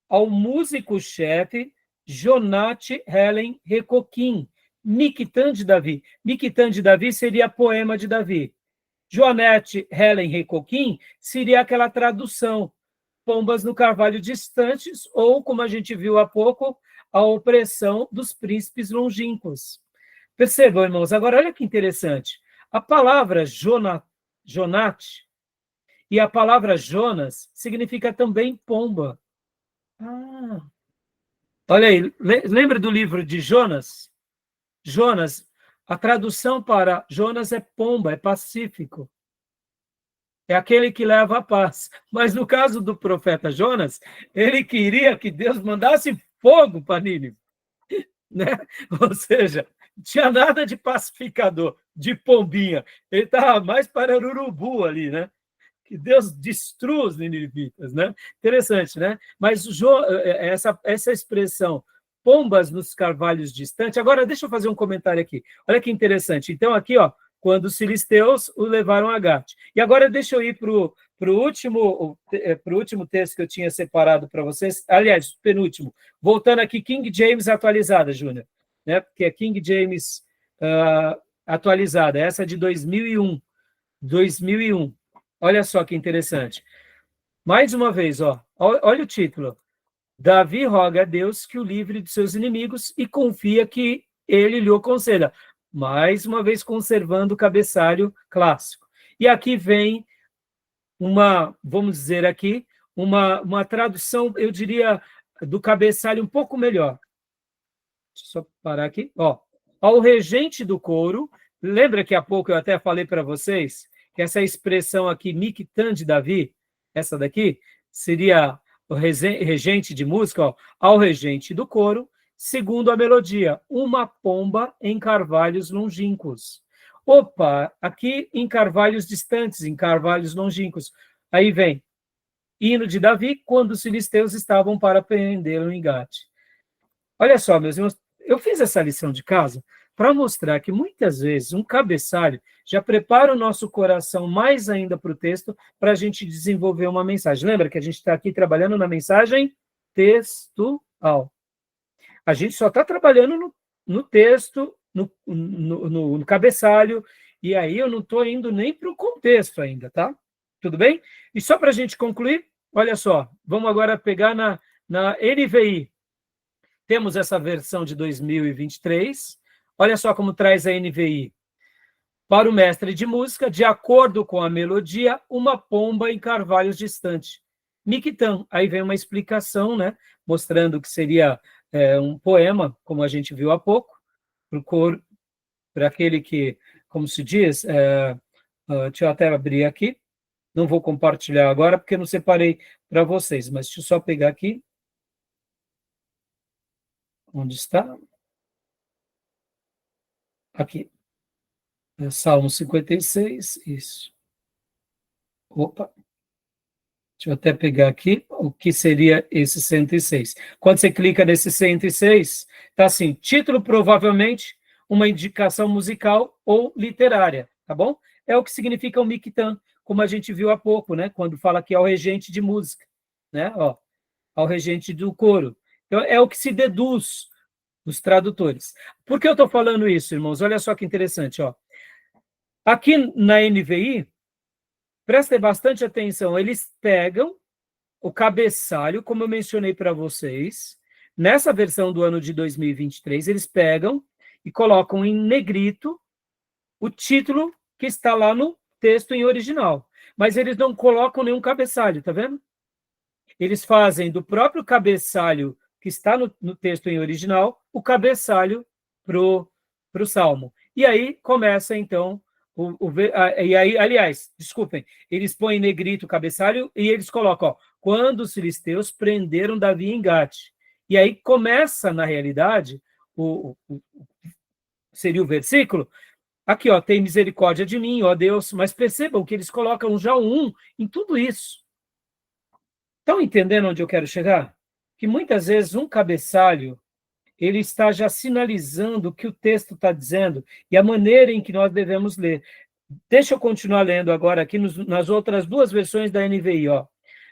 Ao músico-chefe Jonate Helen Recoquim, Miquitã de Davi. Miquitã de Davi seria poema de Davi. Jonate Helen Recoquim seria aquela tradução, pombas no carvalho distantes, ou, como a gente viu há pouco, a opressão dos príncipes longínquos. Percebam, irmãos, agora olha que interessante. A palavra Jonate e a palavra Jonas significa também pomba. Olha aí, lembra do livro de Jonas? Jonas, a tradução para Jonas é pomba, é pacífico. É aquele que leva a paz. Mas no caso do profeta Jonas, ele queria que Deus mandasse fogo para Nínive. Né? Ou seja, não tinha nada de pacificador, de pombinha. Ele estava mais para urubu ali, né? Que Deus destrua os ninivitas, né? Interessante, né? Mas essa expressão, pombas nos carvalhos distantes. Agora, deixa eu fazer um comentário aqui. Olha que interessante. Então, aqui, ó, quando os filisteus o levaram a Gate. E agora, deixa eu ir para o último texto que eu tinha separado para vocês. Aliás, penúltimo. Voltando aqui, King James atualizada, Júnior. Né? Porque é King James atualizada. Essa é de 2001. 2001. Olha só que interessante. Mais uma vez, ó, Olha o título. Davi roga a Deus que o livre de seus inimigos e confia que ele lhe o conceda. Mais uma vez conservando o cabeçalho clássico. E aqui vem vamos dizer aqui, uma tradução, eu diria, do cabeçalho um pouco melhor. Deixa eu só parar aqui. Ao regente do coro, lembra que há pouco eu até falei para vocês que essa expressão aqui, Miktan de Davi, essa daqui, seria o regente de música, ao regente do coro, segundo a melodia, uma pomba em carvalhos longínquos. Opa, aqui em carvalhos distantes, em carvalhos longínquos. Aí vem, hino de Davi, quando os filisteus estavam para prendê-lo em Gate. Olha só, meus irmãos, eu fiz essa lição de casa para mostrar que muitas vezes um cabeçalho já prepara o nosso coração mais ainda para o texto, para a gente desenvolver uma mensagem. Lembra que a gente está aqui trabalhando na mensagem textual. A gente só está trabalhando no texto, no cabeçalho, e aí eu não estou indo nem para o contexto ainda, tá? Tudo bem? E só para a gente concluir, olha só, vamos agora pegar na NVI. Temos essa versão de 2023. Olha só como traz a NVI. Para o mestre de música, de acordo com a melodia, uma pomba em carvalhos distante. Miktan. Aí vem uma explicação, né? Mostrando que seria um poema, como a gente viu há pouco, para aquele que, como se diz, deixa eu até abrir aqui. Não vou compartilhar agora, porque não separei para vocês, mas deixa eu só pegar aqui. Onde está? Aqui. Salmo 56, isso. Opa. Deixa eu até pegar aqui o que seria esse 106. Quando você clica nesse 106, está assim, título provavelmente uma indicação musical ou literária, tá bom? É o que significa o Miktan, como a gente viu há pouco, né? Quando fala que é o regente de música, né? Ao regente do coro. Então, é o que se deduz dos tradutores. Por que eu estou falando isso, irmãos? Olha só que interessante, ó. Aqui na NVI, prestem bastante atenção, eles pegam o cabeçalho, como eu mencionei para vocês, nessa versão do ano de 2023, eles pegam e colocam em negrito o título que está lá no texto em original, mas eles não colocam nenhum cabeçalho, tá vendo? Eles fazem do próprio cabeçalho que está no texto em original, o cabeçalho para o Salmo. E aí começa, então, e aí, aliás, desculpem, eles põem em negrito o cabeçalho e eles colocam, quando os filisteus prenderam Davi em Gate. E aí começa, na realidade, seria o versículo, aqui, tem misericórdia de mim, ó Deus, mas percebam que eles colocam já o em tudo isso. Estão entendendo onde eu quero chegar? Que muitas vezes um cabeçalho, ele está já sinalizando o que o texto está dizendo e a maneira em que nós devemos ler. Deixa eu continuar lendo agora aqui nas outras duas versões da NVI.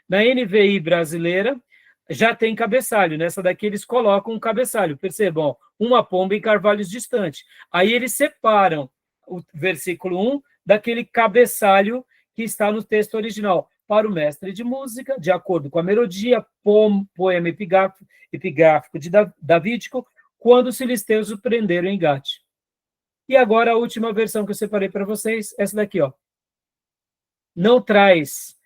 Na NVI brasileira, já tem cabeçalho. Nessa daqui eles colocam um cabeçalho. Percebam, uma pomba em carvalhos distante. Aí eles separam o versículo 1 daquele cabeçalho que está no texto original. Para o mestre de música, de acordo com a melodia, poema epigráfico de Davídico, quando os filisteus o prenderam em Gate. E agora a última versão que eu separei para vocês, essa daqui, Não traz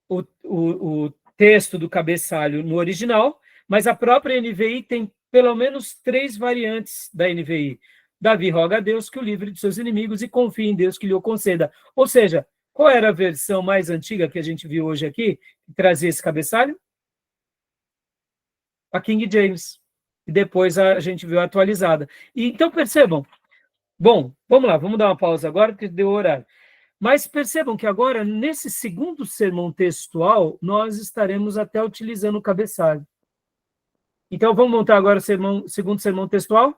o texto do cabeçalho no original, mas a própria NVI tem pelo menos 3 variantes da NVI. Davi roga a Deus que o livre de seus inimigos e confia em Deus que lhe o conceda. Ou seja, qual era a versão mais antiga que a gente viu hoje aqui, que trazia esse cabeçalho? A King James. E depois a gente viu a atualizada. E, então, percebam. Bom, vamos lá, vamos dar uma pausa agora, porque deu horário. Mas percebam que agora, nesse segundo sermão textual, nós estaremos até utilizando o cabeçalho. Então, vamos montar agora o segundo sermão textual?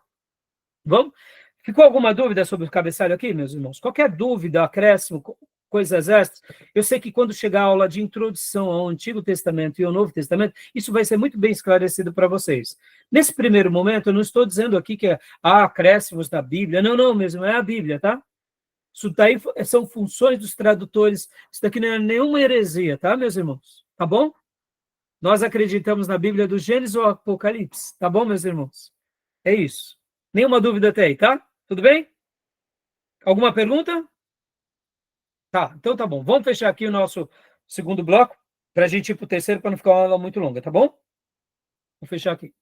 Vamos? Ficou alguma dúvida sobre o cabeçalho aqui, meus irmãos? Qualquer dúvida, acréscimo, coisas extras, eu sei que quando chegar a aula de introdução ao Antigo Testamento e ao Novo Testamento, isso vai ser muito bem esclarecido para vocês. Nesse primeiro momento, eu não estou dizendo aqui que acréscimos da Bíblia, não mesmo, é a Bíblia, tá? Isso daí são funções dos tradutores, isso daqui não é nenhuma heresia, tá, meus irmãos? Tá bom? Nós acreditamos na Bíblia do Gênesis ou Apocalipse. Tá bom, meus irmãos? É isso. Nenhuma dúvida até aí, tá? Tudo bem? Alguma pergunta? Tá, então tá bom. Vamos fechar aqui o nosso segundo bloco para a gente ir para o terceiro, para não ficar uma aula muito longa, tá bom? Vou fechar aqui.